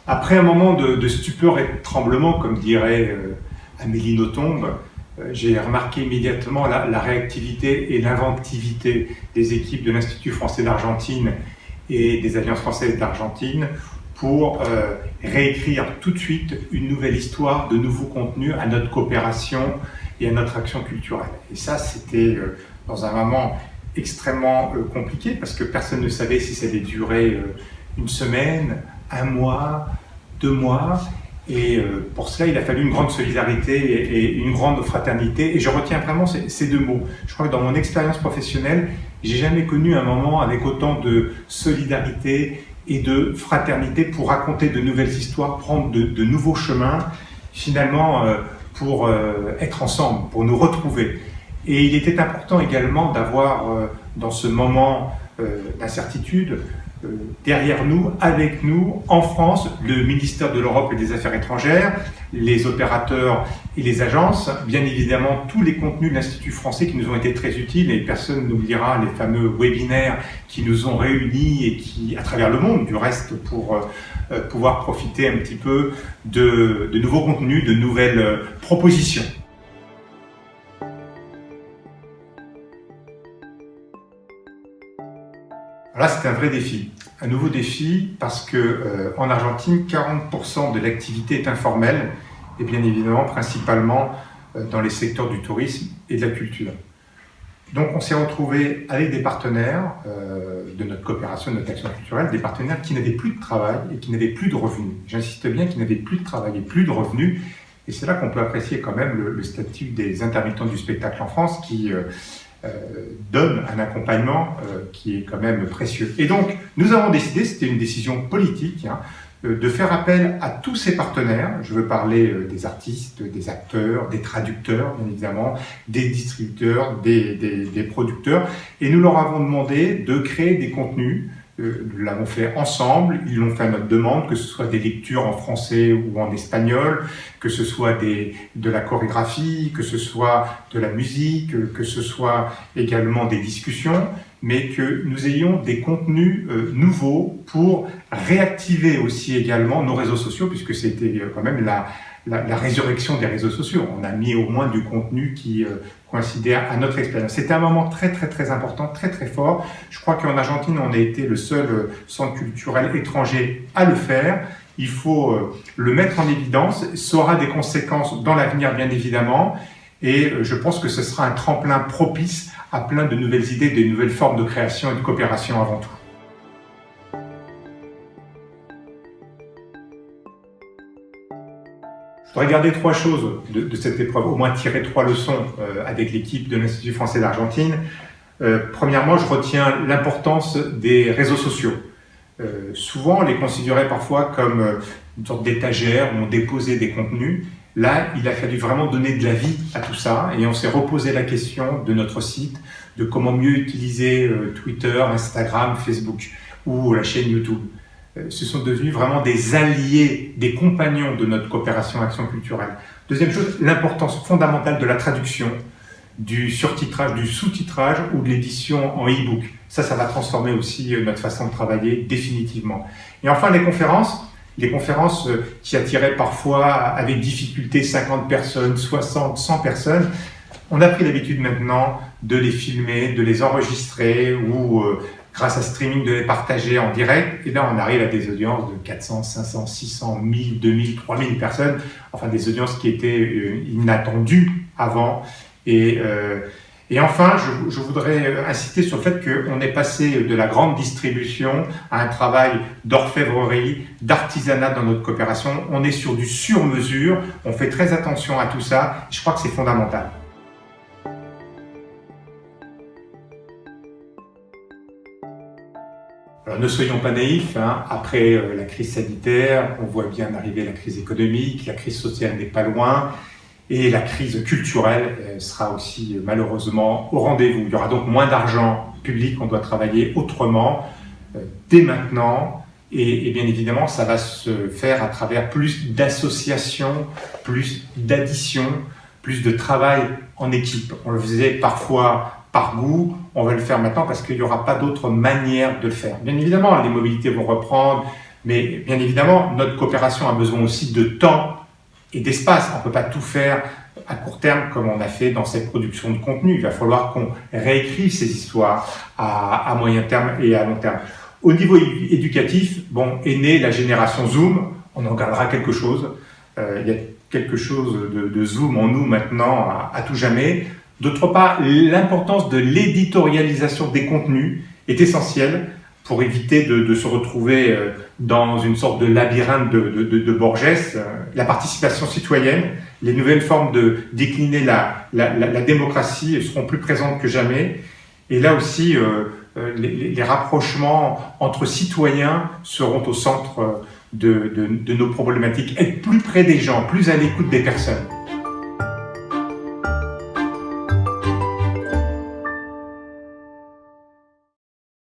Après un moment de stupeur et de tremblement, comme dirait Amélie Nothomb, j'ai remarqué immédiatement la réactivité et l'inventivité des équipes de l'Institut français d'Argentine et des Alliances françaises d'Argentine pour réécrire tout de suite une nouvelle histoire, de nouveaux contenus à notre coopération et à notre action culturelle. Et ça, c'était dans un moment extrêmement compliqué parce que personne ne savait si ça allait durer une semaine, un mois, 2 mois. Et pour cela, il a fallu une grande solidarité et une grande fraternité. Et je retiens vraiment ces 2 mots. Je crois que dans mon expérience professionnelle, j'ai jamais connu un moment avec autant de solidarité et de fraternité pour raconter de nouvelles histoires, prendre de nouveaux chemins, finalement pour être ensemble, pour nous retrouver. Et il était important également d'avoir dans ce moment d'incertitude, derrière nous, avec nous, en France, le ministère de l'Europe et des Affaires étrangères, les opérateurs et les agences, bien évidemment tous les contenus de l'Institut français qui nous ont été très utiles, et personne n'oubliera les fameux webinaires qui nous ont réunis et qui, à travers le monde du reste, pour pouvoir profiter un petit peu de nouveaux contenus, de nouvelles propositions. Là, c'est un vrai défi, un nouveau défi parce que en Argentine, 40% de l'activité est informelle et bien évidemment principalement dans les secteurs du tourisme et de la culture. Donc on s'est retrouvé avec des partenaires de notre coopération, de notre action culturelle, des partenaires qui n'avaient plus de travail et qui n'avaient plus de revenus. J'insiste bien, qui n'avaient plus de travail et plus de revenus. Et c'est là qu'on peut apprécier quand même le statut des intermittents du spectacle en France qui donne un accompagnement qui est quand même précieux. Et donc, nous avons décidé, c'était une décision politique, de faire appel à tous ces partenaires. Je veux parler des artistes, des acteurs, des traducteurs, bien évidemment, des distributeurs, des producteurs. Et nous leur avons demandé de créer des contenus. Nous l'avons fait ensemble, ils l'ont fait à notre demande, que ce soit des lectures en français ou en espagnol, que ce soit de la chorégraphie, que ce soit de la musique, que ce soit également des discussions, mais que nous ayons des contenus nouveaux pour réactiver aussi également nos réseaux sociaux, puisque c'était quand même la résurrection des réseaux sociaux. On a mis au moins du contenu qui coïncidait à notre expérience. C'était un moment très très très important, très très fort. Je crois qu'en Argentine, on a été le seul centre culturel étranger à le faire. Il faut le mettre en évidence. Ça aura des conséquences dans l'avenir, bien évidemment. Et je pense que ce sera un tremplin propice à plein de nouvelles idées, de nouvelles formes de création et de coopération avant tout. Je voudrais garder 3 choses de cette épreuve, au moins tirer 3 leçons avec l'équipe de l'Institut français d'Argentine. Premièrement, je retiens l'importance des réseaux sociaux. Souvent, on les considérait parfois comme une sorte d'étagère où on déposait des contenus. Là, il a fallu vraiment donner de la vie à tout ça et on s'est reposé la question de notre site, de comment mieux utiliser Twitter, Instagram, Facebook ou la chaîne YouTube. Ce sont devenus vraiment des alliés, des compagnons de notre coopération action culturelle. Deuxième chose, l'importance fondamentale de la traduction, du surtitrage, du sous-titrage ou de l'édition en e-book. Ça va transformer aussi notre façon de travailler définitivement. Et enfin, les conférences qui attiraient parfois avec difficulté 50 personnes, 60, 100 personnes, on a pris l'habitude maintenant de les filmer, de les enregistrer ou grâce à streaming, de les partager en direct. Et là, on arrive à des audiences de 400, 500, 600, 1000, 2000, 3000 personnes. Enfin, des audiences qui étaient inattendues avant. Et enfin, je voudrais insister sur le fait qu'on est passé de la grande distribution à un travail d'orfèvrerie, d'artisanat dans notre coopération. On est sur du sur-mesure. On fait très attention à tout ça. Je crois que c'est fondamental. Alors, ne soyons pas naïfs, après la crise sanitaire, on voit bien arriver la crise économique, la crise sociale n'est pas loin, et la crise culturelle sera aussi malheureusement au rendez-vous. Il y aura donc moins d'argent public, on doit travailler autrement, dès maintenant, et bien évidemment ça va se faire à travers plus d'associations, plus d'additions, plus de travail en équipe. On le faisait parfois par goût, on va le faire maintenant parce qu'il n'y aura pas d'autre manière de le faire. Bien évidemment, les mobilités vont reprendre, mais bien évidemment, notre coopération a besoin aussi de temps et d'espace. On ne peut pas tout faire à court terme comme on a fait dans cette production de contenu. Il va falloir qu'on réécrive ces histoires à moyen terme et à long terme. Au niveau éducatif, est née la génération Zoom. On en gardera quelque chose. Il y a quelque chose de Zoom en nous maintenant à tout jamais. D'autre part, l'importance de l'éditorialisation des contenus est essentielle pour éviter de se retrouver dans une sorte de labyrinthe de Borges. La participation citoyenne, les nouvelles formes de décliner la démocratie seront plus présentes que jamais. Et là aussi, les rapprochements entre citoyens seront au centre de nos problématiques. Être plus près des gens, plus à l'écoute des personnes.